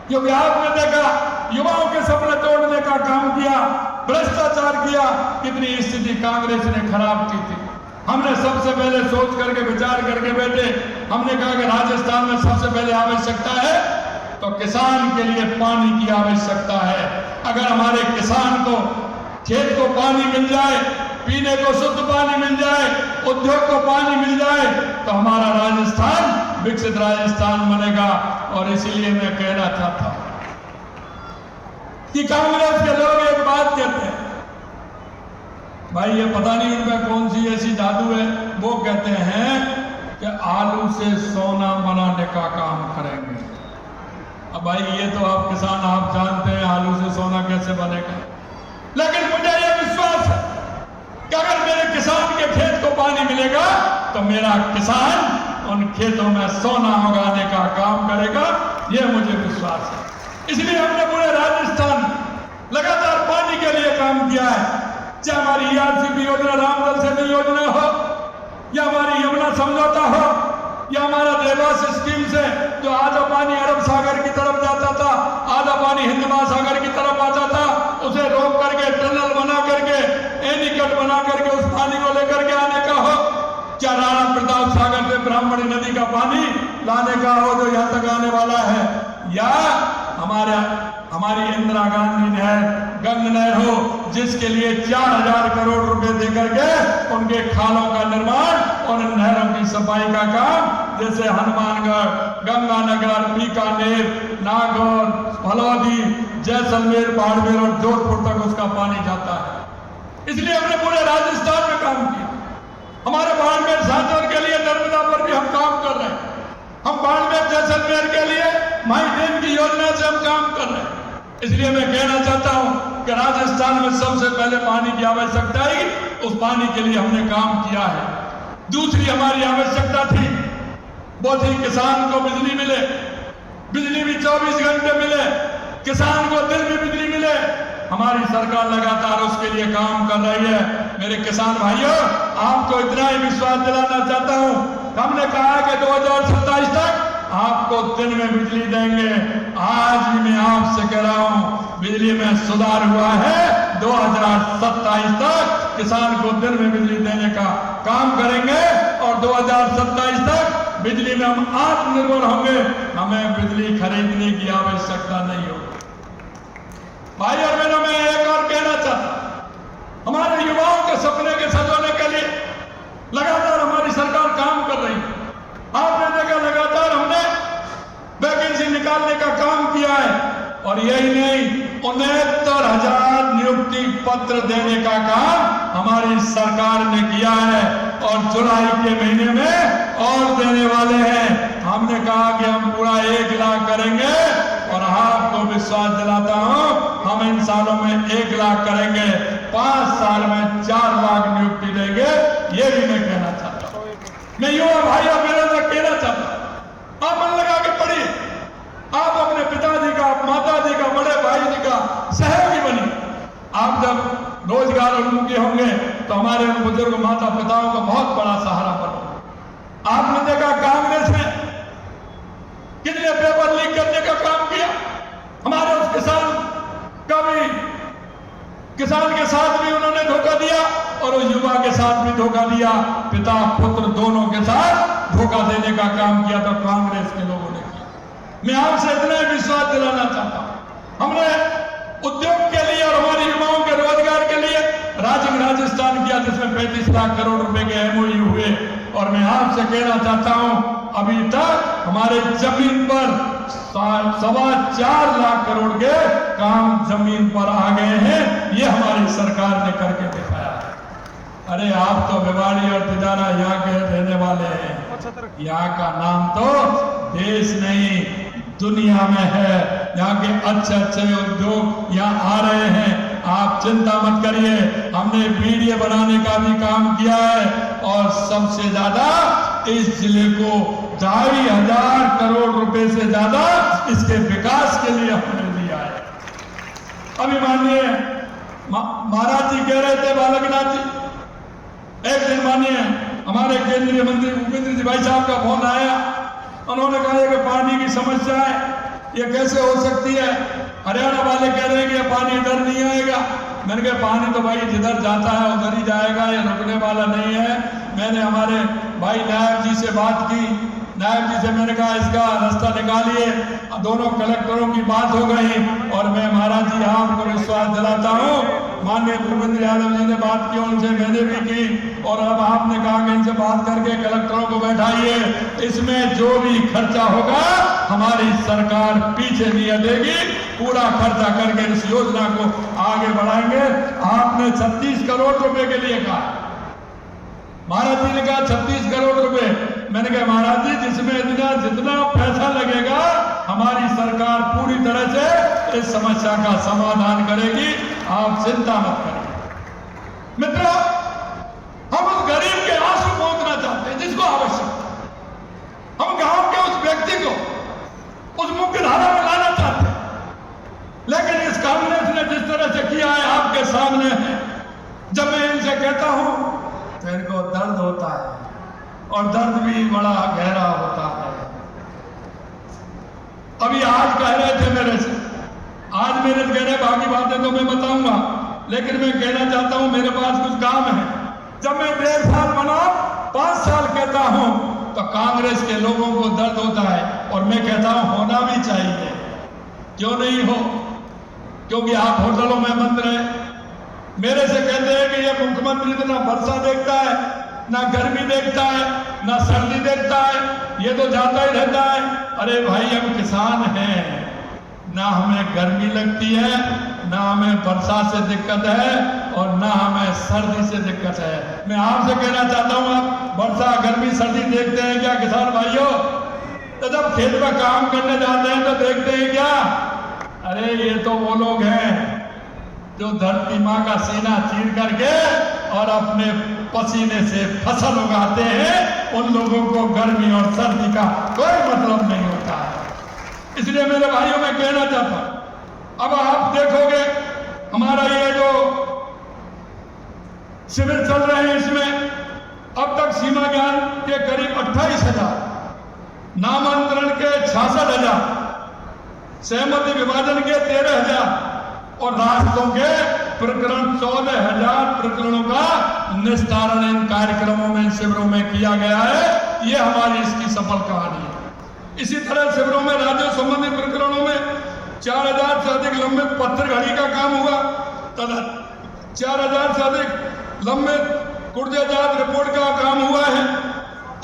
क्योंकि आपने देखा युवाओं के सपने तोड़ने का काम किया, भ्रष्टाचार किया, कितनी स्थिति कांग्रेस ने खराब की थी। हमने सबसे पहले सोच करके विचार करके बैठे, हमने कहा कि राजस्थान में सबसे पहले आवश्यकता है तो किसान के लिए पानी की आवश्यकता है। अगर हमारे किसान को खेत को पानी मिल जाए, पीने को शुद्ध पानी मिल जाए, उद्योग को पानी मिल जाए, तो हमारा राजस्थान विकसित राजस्थान बनेगा। और इसीलिए मैं कहना चाहता हूं कि कांग्रेस के लोग एक बात कहते हैं, भाई ये पता नहीं उनका कौन सी ऐसी जादू है, वो कहते हैं कि आलू से सोना बनाने का काम करेंगे। अब भाई ये तो आप किसान आप जानते हैं आलू से सोना कैसे बनेगा, लेकिन मुझे ये विश्वास है कि अगर मेरे किसान के खेत को पानी मिलेगा तो मेरा किसान उन खेतों में सोना उगाने का काम करेगा, ये मुझे विश्वास है। इसलिए हमने पूरे राजस्थान लगातार पानी के लिए काम किया है, चाहे हमारी ERCP योजना रामजल सेतु योजना हो, या हमारी यमुना समझौता हो, या हमारा देवास स्कीम से जो आधा पानी अरब सागर की तरफ जाता था, आधा पानी हिंद महासागर की तरफ आता था, उसे रोक करके टनल बना करके एनीकट बना करके उस पानी को लेकर के आने का हो, क्या राणा प्रताप सागर से ब्राह्मणी नदी का पानी लाने का हो जो यहाँ तक आने वाला है, या हमारी इंदिरा गांधी नहर गंग नहर हो जिसके लिए 4000 करोड़ रुपए देकर के उनके खालों का निर्माण और नहरों की सफाई का काम, जैसे हनुमानगढ़, गंगानगर, बीकानेर, नागौर, फलौदी, जैसलमेर, बाड़मेर और जोधपुर तक उसका पानी जाता है। इसलिए हमने पूरे राजस्थान में काम किया। हमारे बाड़मेर सांसद के लिए नर्मदा पर भी हम काम कर रहे हैं, हम बाड़मेर जैसलमेर के लिए माई डेम की योजना से हम काम कर रहे हैं। इसलिए मैं कहना चाहता हूं कि राजस्थान में सबसे पहले पानी की आवश्यकता है, उस पानी के लिए हमने काम किया है। दूसरी हमारी आवश्यकता थी वो थी किसान को बिजली मिले, बिजली भी 24 घंटे मिले, किसान को दिन में बिजली मिले। हमारी सरकार लगातार उसके लिए काम कर रही है। मेरे किसान भाइयों, आपको इतना ही विश्वास दिलाना चाहता हूं, हमने कहा कि 2027 तक आपको दिन में बिजली देंगे। आज भी मैं आपसे कह रहा हूं बिजली में सुधार हुआ है। 2027 तक किसान को दिन में बिजली देने का काम करेंगे और 2027 तक बिजली में हम आत्मनिर्भर होंगे, हमें बिजली खरीदने की आवश्यकता नहीं होगी। भाई और बहनों, मैं एक और कहना चाहता हूं, हमारे युवाओं के सपने के सजोने के लिए लगातार हमारी सरकार काम कर रही है। आपने देखा लगातार हमने वैकेंसी निकालने का काम किया है, और यही नहीं 69,000 नियुक्ति पत्र देने का काम हमारी सरकार ने किया है, और जुलाई के महीने में और देने वाले हैं। हमने कहा कि हम पूरा 1 लाख करेंगे, और आपको विश्वास दिलाता हूं हम इन सालों में 1 लाख करेंगे, 5 साल में 4 लाख नियुक्ति देंगे। ये भी मैं कहना चाहता हूं। मैं युवा भाई और बहनों से कहना चाहता हूं, आप मन लगा के पढ़िए, आप अपने पिताजी का, माता जी का, बड़े भाई जी का सहयोगी बनिए। आप जब रोजगार उन्मुखी होंगे तो हमारे उन बुजुर्ग माता पिताओं का बहुत बड़ा सहारा बनो। आपने देखा कांग्रेस ने कितने पेपर लीक करने का काम किया, हमारे उस किसान का भी, किसान के साथ भी उन्होंने धोखा दिया और उस युवा के साथ भी धोखा दिया। पिता पुत्र दोनों के साथ धोखा देने का काम किया तो कांग्रेस के लोगों ने किया। मैं आपसे इतना विश्वास दिलाना चाहता हूं, हमने उद्योग के लिए और हमारे युवाओं के रोजगार के लिए राजस्थान किया, जिसमें 35 लाख करोड़ रुपए के MOU हुए। और मैं आपसे कहना चाहता हूं, अभी तक हमारे जमीन पर 4.25 लाख करोड़ के काम जमीन पर आ गए हैं। ये हमारी सरकार ने करके दिखाया है। अरे आप तो भिवाड़ी और तिजारा यहाँ के रहने वाले हैं, यहाँ का नाम तो देश नहीं दुनिया में है। यहाँ के अच्छे अच्छे उद्योग यहाँ आ रहे हैं, आप चिंता मत करिए। हमने BDA बनाने का भी काम किया है, और सबसे ज्यादा इस जिले को 2,500 करोड़ रुपए से ज्यादा इसके विकास के लिए हमने दिया है। अभी माननीय महाराज जी कह रहे थे, बालकनाथ जी, एक दिन माननीय हमारे केंद्रीय मंत्री भूपेंद्र जी भाई साहब का फोन आया, उन्होंने कहा कि पानी की समस्या है, ये कैसे हो सकती है? हरियाणा वाले कह रहे हैं कि ये पानी इधर नहीं आएगा। मैंने कहा पानी तो भाई जिधर जाता है उधर ही जाएगा, ये रुकने वाला नहीं है। मैंने हमारे भाई नायब जी से बात की, नायब जी से मैंने कहा इसका रास्ता निकालिए। दोनों कलेक्टरों की बात हो गई और मैं महाराज जी आपको विश्वास दिलाता हूँ, माननीय भूपेंद्र यादव जी ने बात की, उनसे मैंने भी की और अब आपने कहा कि इनसे बात करके कलेक्टरों को बैठाइए। इसमें जो भी खर्चा होगा हमारी सरकार पीछे नहीं हटेगी, पूरा खर्चा करके इस योजना को आगे बढ़ाएंगे। आपने 36 करोड़ रुपए के लिए कहा, महाराज जी ने कहा 36 करोड़ रुपए। मैंने कहा महाराज जी जिसमें जितना पैसा लगेगा हमारी सरकार पूरी तरह से इस समस्या का समाधान करेगी, आप चिंता मत करिए। मित्रों, हम उस गरीब के आंसू पोंछना चाहते हैं जिसको आवश्यक। हम गांव के उस व्यक्ति को उस मुख्य धारा में लाना चाहते हैं, लेकिन इस कांग्रेस ने जिस तरह से किया है आपके सामने, जब मैं इनसे कहता हूं तो इनको दर्द होता है और दर्द भी बड़ा गहरा होता है। अभी आज कह रहे थे मेरे से, आज मेरे कह रहे बाकी बातें तो मैं बताऊंगा, लेकिन मैं कहना चाहता हूं मेरे पास कुछ काम है। जब मैं 1.5 साल बना 5 साल कहता हूं तो कांग्रेस के लोगों को दर्द होता है और मैं कहता हूं होना भी चाहिए। क्यों नहीं हो? क्योंकि आप होटलों में बंद रहे। मेरे से कहते हैं कि ये मुख्यमंत्री तो ना वर्षा देखता है, ना गर्मी देखता है, ना सर्दी देखता है, ये तो जाता ही रहता है। अरे भाई हम किसान हैं, ना हमें गर्मी लगती है, ना हमें वर्षा से दिक्कत है और ना हमें सर्दी से दिक्कत है। मैं आपसे कहना चाहता हूं, आप वर्षा गर्मी सर्दी देखते हैं क्या किसान भाइयों? तो जब खेत में काम करने जाते हैं तो देखते हैं क्या? अरे ये तो वो लोग हैं जो धरती माँ का सीना चीर करके और अपने पसीने से फसल उगाते हैं। उन लोगों को गर्मी और सर्दी का कोई मतलब नहीं होता है। इसलिए मेरे भाइयों में कहना चाहता हूं, अब आप देखोगे हमारा ये जो शिविर चल रहे हैं, इसमें अब तक सीमा ज्ञान के करीब 28,000, नामांतरण के 66,000, सहमति विभाजन के 13,000 और रास्तों के प्रकरण 14,000 प्रकरणों का निस्तारण इन कार्यक्रमों में, शिविरों में किया गया है। ये हमारी इसकी सफल कहानी है। इसी तरह शिविरों में राज्यों संबंधी प्रकरणों में 4,000 से अधिक लंबित पत्थर घड़ी का काम हुआ, तथा 4,000 से अधिक लंबित कुर्जाजात रिपोर्ट का काम हुआ है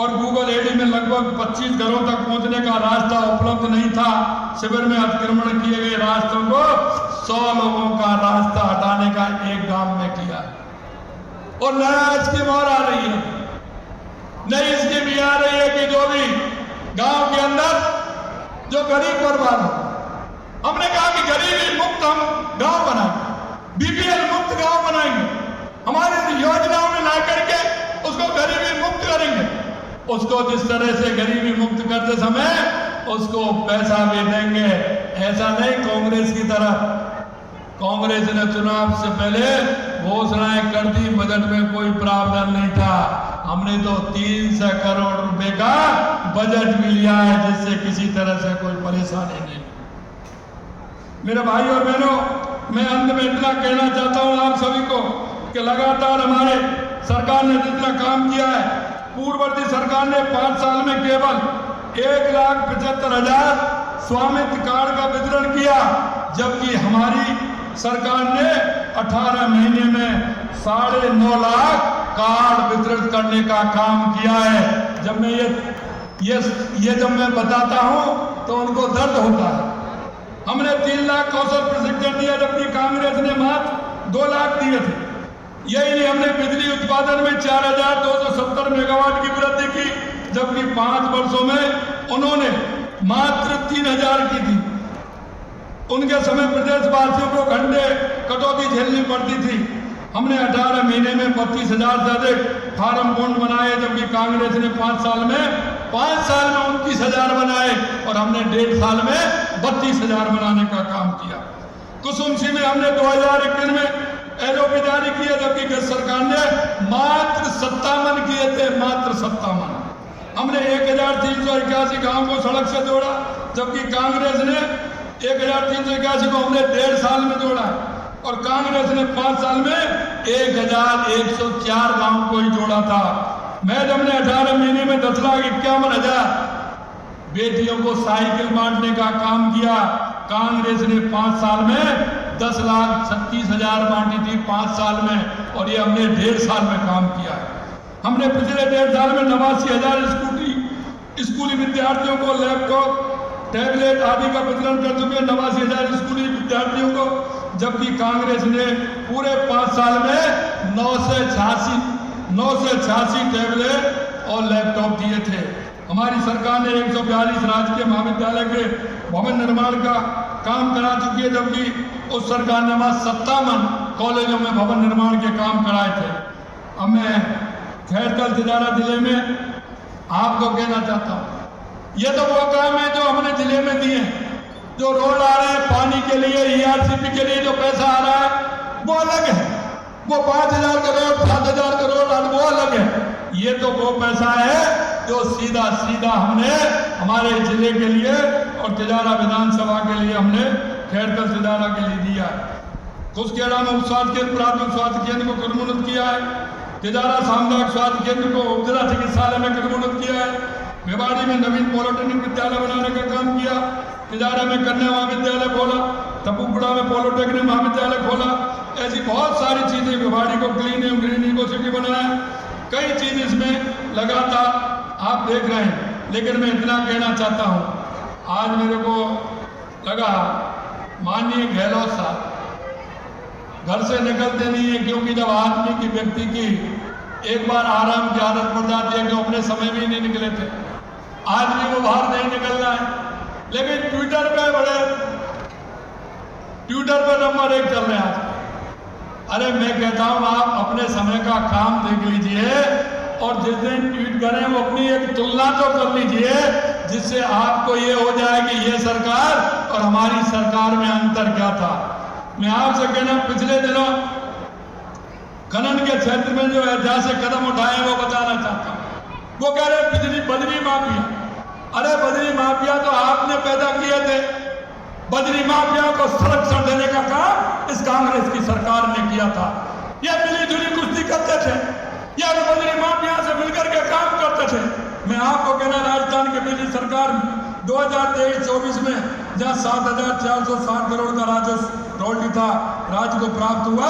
और गूगल एडी में लगभग 25 घरों तक पहुंचने का रास्ता उपलब्ध नहीं था। शिविर में अतिक्रमण किए गए रास्तों को 100 लोगों का रास्ता हटाने का एक गांव में किया और नया स्कीम और आ रही है। नई स्कीम ये आ रही है कि जो भी गांव के अंदर जो गरीब परिवार हो, हमने कहा कि गरीबी मुक्त हम गांव बनाएंगे, बीपीएल मुक्त गांव बनाएंगे। हमारी योजनाओं में ला करके उसको गरीबी मुक्त करेंगे। उसको जिस तरह से गरीबी मुक्त करते समय उसको पैसा भी देंगे। ऐसा नहीं कांग्रेस की तरह, कांग्रेस ने चुनाव से पहले घोषणाएं कर दी, बजट में कोई प्रावधान नहीं था। हमने तो 300 करोड़ रुपए का बजट भी लिया है, जिससे किसी तरह से कोई परेशानी नहीं। मेरे भाई और बहनों, मैं अंत में इतना कहना चाहता हूं आप सभी को कि लगातार हमारे सरकार ने जितना काम किया है, पूर्ववर्ती सरकार ने 5 साल में केवल 1,75,000 स्वामित्व कार्ड का वितरण किया, जबकि हमारी सरकार ने 18 महीने में 9.5 लाख कार्ड वितरित करने का काम किया है। जब मैं ये जब मैं बताता हूं तो उनको दर्द होता है। हमने 3 लाख कौशल प्रशिक्षण दिया, जबकि कांग्रेस ने मात्र 2 लाख दिए थे। यही नहीं, हमने बिजली उत्पादन में 4,270 मेगावाट की वृद्धि की, जबकि 5 वर्षों में उन्होंने मात्र 3,000 की थी। उनके समय प्रदेशवासियों को घंटे कटौती झेलनी पड़ती थी। हमने 18 महीने में 32,000 से अधिक फार्म बॉन्ड बनाए, जबकि कांग्रेस ने 5 साल में 29,000 बनाए और हमने 1.5 साल में 32,000 बनाने का काम किया। कुसुम में हमने 2021 में एलओपी जारी किया, जबकि केंद्र सरकार ने मात्र 57 किए थे, मात्र 57। हमने 1,381 गांव को सड़क से जोड़ा, जबकि कांग्रेस ने 1381 को हमने 1.5 साल में जोड़ा है और कांग्रेस ने 5 साल में 1104 गांव को ही जोड़ा था। मैडम ने 18 महीने में 10,51,000 बेटियों को साइकिल बांटने का काम किया। कांग्रेस ने 5 साल में 10,36,000 बांटी थी 5 साल में, और ये हमने 1.5 साल में काम किया है। हमने पिछले 1.5 साल में 89,000 स्कूली विद्यार्थियों को लैपटॉप, टैबलेट आदि का वितरण कर चुके हैं, 89,000 स्कूली विद्यार्थियों को, जबकि कांग्रेस ने पूरे 5 साल में 986 टैबलेट और लैपटॉप दिए थे। हमारी सरकार ने 142 राजकीय महाविद्यालय के भवन निर्माण का काम करा चुकी है, जबकि उस सरकार ने वहां 57 कॉलेजों में भवन निर्माण के काम कराए थे। अब मैं खैरकल तिजारा जिले में आपको कहना चाहता हूँ, ये तो वो काम है जो हमने जिले में दिए हैं। जो रोड आ रहे हैं पानी के लिए, ERCP के लिए जो पैसा आ रहा है वो अलग है, वो 5,000 करोड़ 7,000 करोड़ वो अलग है। ये तो वो पैसा है जो सीधा हमने हमारे जिले के लिए और तिजारा विधानसभा के लिए हमने खैरकल तिजारा के लिए दिया है। कुसखेड़ा में उप स्वास्थ्य केंद्र, प्राथमिक स्वास्थ्य केंद्र को क्रमोन्नत किया है। तिजारा सामुदायिक स्वास्थ्य केंद्र को उपजिला चिकित्सालय में क्रमोन्नत किया है। मेवाड़ी में नवीन पॉलिटेक्निक विद्यालय बनाने का काम किया। तिजारा में कन्या महाविद्यालय खोला, तपुगुड़ा में पॉलिटेक्निक महाविद्यालय खोला। ऐसी बहुत सारी चीजें, मेवाड़ी को क्लीन एवं ग्रीन यूनिवर्सिटी बनाया, कई चीज इसमें लगातार आप देख रहे हैं। लेकिन मैं इतना कहना चाहता हूँ, आज मेरे को लगा माननीय गहलोत साहब घर से निकलते नहीं है, क्योंकि जब आदमी की व्यक्ति की एक बार आराम की आदत पड़ जाती है कि अपने समय भी नहीं निकले थे, आदमी को बाहर नहीं निकलना है। लेकिन ट्विटर पे नंबर 1 चल रहे हैं आज। अरे मैं कहता हूं आप अपने समय का काम देख लीजिए और जिस दिन ट्वीट करें वो अपनी एक तुलना तो कर लीजिए, जिससे आपको ये हो जाए कि ये सरकार और हमारी सरकार में अंतर क्या था। मैं आपसे कहना, पिछले दिनों खनन के क्षेत्र में जो ऐतिहासिक कदम उठाए वो बताना चाहता हूं। वो कह रहे बजरी माफिया। अरे बजरी माफिया तो आपने पैदा किए थे। बजरी माफिया को संरक्षण देने का काम इस कांग्रेस की सरकार ने किया था। ये मिलीजुली कुश्ती करते थे, या बजरी माफिया से मिलकर के काम करते थे। मैं आपको कहना, राजस्थान की पिछली सरकार में 2023-24 में जहाँ 7,460 करोड़ का राजस्व रॉयल्टी था राज्य को प्राप्त हुआ,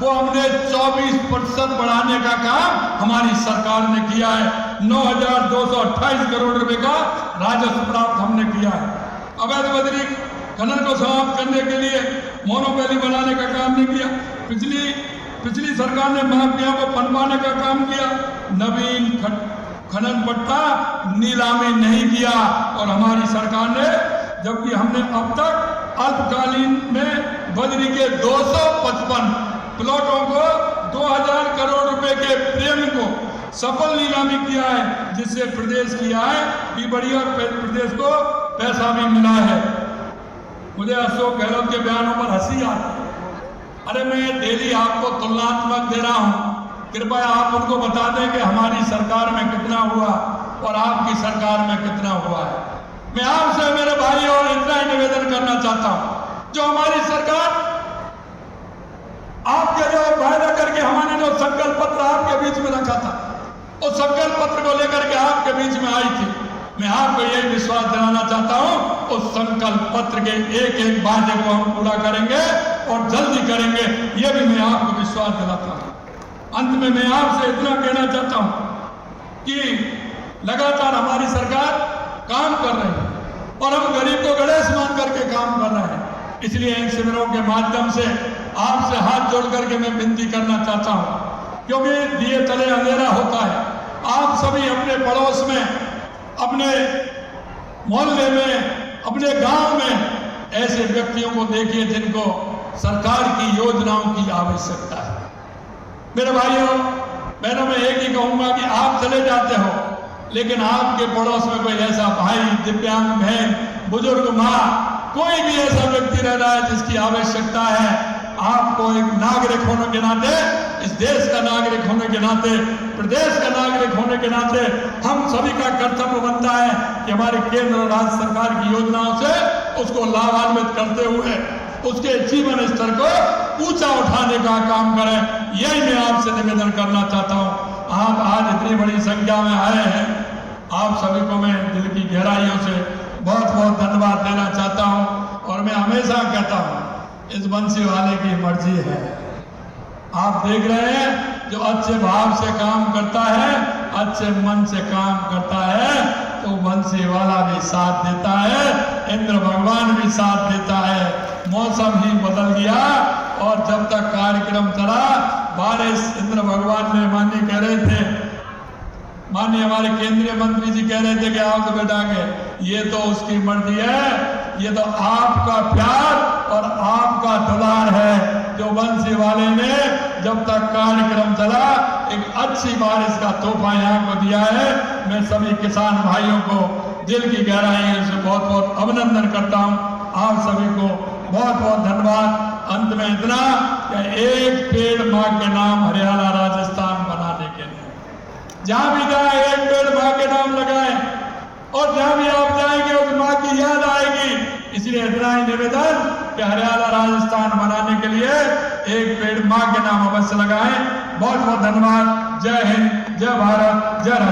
वो हमने 24% बढ़ाने का काम हमारी सरकार ने किया है। 9,228 करोड़ रुपए का राजस्व प्राप्त हमने किया है। अवैध बजरी खनन को समाप्त करने के लिए मोनोपोली बनाने का काम नहीं किया। पिछली सरकार ने माफिया को पनपाने का काम किया। नवीन खनन पट्टा नीलामी नहीं किया, और हमारी सरकार ने, जबकि हमने अब तक अल्पकालीन में बजरी के 255 प्लॉटों को 2,000 करोड़ रुपए के प्रेम को सफल नीलामी किया है, जिससे प्रदेश की आय भी बढ़ी और प्रदेश को पैसा भी मिला है। मुझे अशोक गहलोत के बयानों पर हंसी आती है। अरे मैं डेली आपको तुलनात्मक दे रहा हूं, कृपया आप उनको बता दें कि हमारी सरकार में कितना हुआ और आपकी सरकार में कितना हुआ है। मैं आपसे मेरे भाई और इतना ही निवेदन करना चाहता हूं, जो हमारी सरकार आपके जो वायदा करके हमने जो संकल्प पत्र आपके बीच में रखा था, उस संकल्प पत्र को लेकर के आपके बीच में आई थी, मैं आपको यही विश्वास दिलाना चाहता हूं, उस संकल्प पत्र के एक वादे को हम पूरा करेंगे और जल्दी करेंगे, यह भी मैं आपको विश्वास दिलाता हूं। अंत में मैं आपसे इतना कहना चाहता हूं कि लगातार हमारी सरकार काम कर रही है और हम गरीब को गणेश मान करके काम कर रहे हैं। इसलिए इन शिविरों के माध्यम से आपसे हाथ जोड़ करके मैं विनती करना चाहता हूं, क्योंकि दिए तले अंधेरा होता है। आप सभी अपने पड़ोस में, अपने मोहल्ले में, अपने गांव में ऐसे व्यक्तियों को देखिए जिनको सरकार की योजनाओं की आवश्यकता है। मेरे भाइयों बहनों, मैं एक ही कहूंगा कि आप चले जाते हो, लेकिन आपके पड़ोस में कोई ऐसा भाई, दिव्यांग बहन, बुजुर्ग माँ, कोई भी ऐसा व्यक्ति रह रहा है जिसकी आवश्यकता है, आपको एक नागरिक होने के नाते, इस देश का नागरिक होने के नाते, प्रदेश का नागरिक होने के नाते हम सभी का कर्तव्य बनता है कि हमारी केंद्र और राज्य सरकार की योजनाओं से उसको लाभान्वित करते हुए उसके जीवन स्तर को ऊंचा उठाने का काम करें। यही मैं आपसे निवेदन करना चाहता हूं। आप आज इतनी बड़ी संख्या में आए हैं, आप सभी को मैं दिल की गहराइयों से बहुत बहुत धन्यवाद देना चाहता हूं। और मैं हमेशा कहता हूं, इस बंसी वाले की मर्जी है। आप देख रहे हैं, जो अच्छे भाव से काम करता है, अच्छे मन से काम करता है, तो बंसी वाला भी साथ देता है, इंद्र भगवान भी साथ देता है। मौसम ही बदल गया और जब तक कार्यक्रम चला, बारिश इंद्र भगवान ने माननीय कह रहे थे, माननीय हमारे केंद्रीय मंत्री जी कह रहे थे कि आओ तो बेटा के, ये तो उसकी मर्जी है, ये तो आपका प्यार और आपका दुलार है जो बंसी वाले ने जब तक कार्यक्रम चला एक अच्छी बारिश का तोहफा यहाँ को दिया है। मैं सभी किसान भाइयों को दिल की गहराइयों से बहुत बहुत अभिनंदन करता हूँ। आप सभी को बहुत बहुत धन्यवाद। अंत में इतना कि एक पेड़ माँ के नाम हरियाणा राजस्थान बनाने के लिए जहां भी जाए एक पेड़ माँ के नाम लगाएं, और जहां भी आप जाएंगे उस माँ की याद आएगी। इसलिए इतना ही निवेदन कि हरियाणा राजस्थान बनाने के लिए एक पेड़ माँ के नाम अवश्य लगाएं। बहुत बहुत धन्यवाद। जय हिंद, जय भारत, जय राजस्थान।